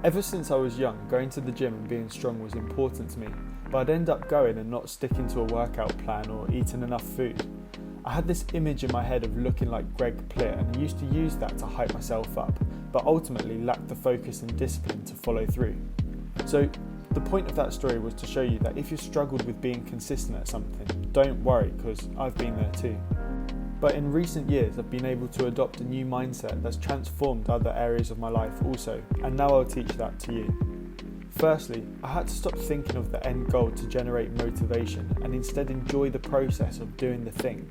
Ever since I was young, going to the gym and being strong was important to me, but I'd end up going and not sticking to a workout plan or eating enough food. I had this image in my head of looking like Greg Plitt, and I used to use that to hype myself up, but ultimately lacked the focus and discipline to follow through. So the point of that story was to show you that if you've struggled with being consistent at something, don't worry, because I've been there too. But in recent years, I've been able to adopt a new mindset that's transformed other areas of my life also, and now I'll teach that to you. Firstly, I had to stop thinking of the end goal to generate motivation and instead enjoy the process of doing the thing.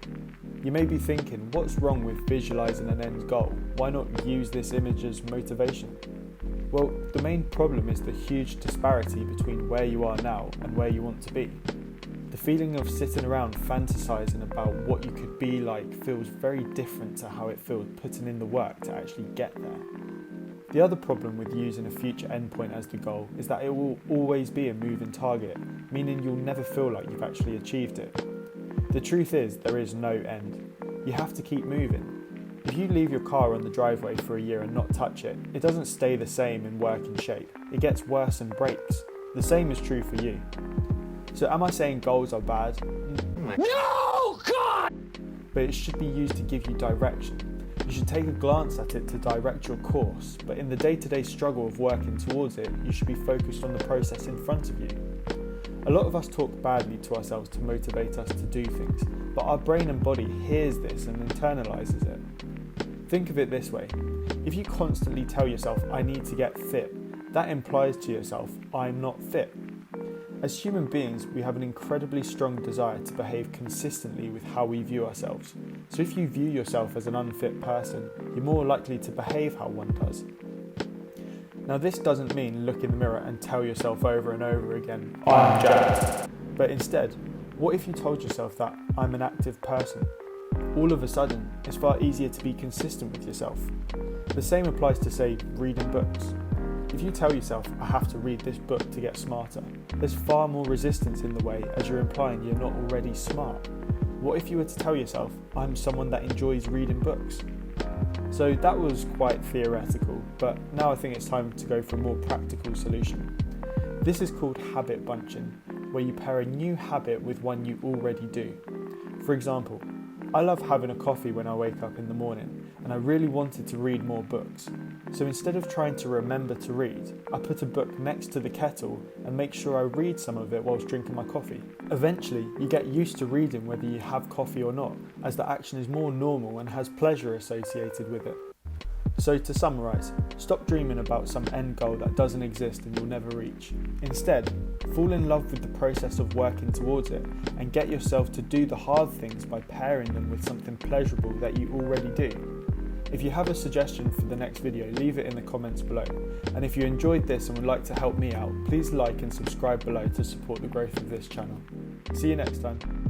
You may be thinking, what's wrong with visualizing an end goal? Why not use this image as motivation? Well, the main problem is the huge disparity between where you are now and where you want to be. The feeling of sitting around fantasizing about what you could be like feels very different to how it feels putting in the work to actually get there. The other problem with using a future endpoint as the goal is that it will always be a moving target, meaning you'll never feel like you've actually achieved it. The truth is, there is no end. You have to keep moving. If you leave your car on the driveway for a year and not touch it, it doesn't stay the same in working shape. It gets worse and breaks. The same is true for you. So am I saying goals are bad? No, God! But it should be used to give you direction. You should take a glance at it to direct your course, but in the day-to-day struggle of working towards it, you should be focused on the process in front of you. A lot of us talk badly to ourselves to motivate us to do things, but our brain and body hears this and internalizes it. Think of it this way. If you constantly tell yourself, I need to get fit, that implies to yourself, I'm not fit. As human beings, we have an incredibly strong desire to behave consistently with how we view ourselves. So if you view yourself as an unfit person, you're more likely to behave how one does. Now this doesn't mean look in the mirror and tell yourself over and over again, I'm jacked. But instead, what if you told yourself that I'm an active person? All of a sudden, it's far easier to be consistent with yourself. The same applies to, say, reading books. If you tell yourself, I have to read this book to get smarter, there's far more resistance in the way as you're implying you're not already smart. What if you were to tell yourself, I'm someone that enjoys reading books? So that was quite theoretical, but now I think it's time to go for a more practical solution. This is called habit bunching, where you pair a new habit with one you already do. For example, I love having a coffee when I wake up in the morning, and I really wanted to read more books. So instead of trying to remember to read, I put a book next to the kettle and make sure I read some of it whilst drinking my coffee. Eventually, you get used to reading whether you have coffee or not, as the action is more normal and has pleasure associated with it. So to summarise, stop dreaming about some end goal that doesn't exist and you'll never reach. Instead, fall in love with the process of working towards it and get yourself to do the hard things by pairing them with something pleasurable that you already do. If you have a suggestion for the next video, leave it in the comments below. And if you enjoyed this and would like to help me out, please like and subscribe below to support the growth of this channel. See you next time.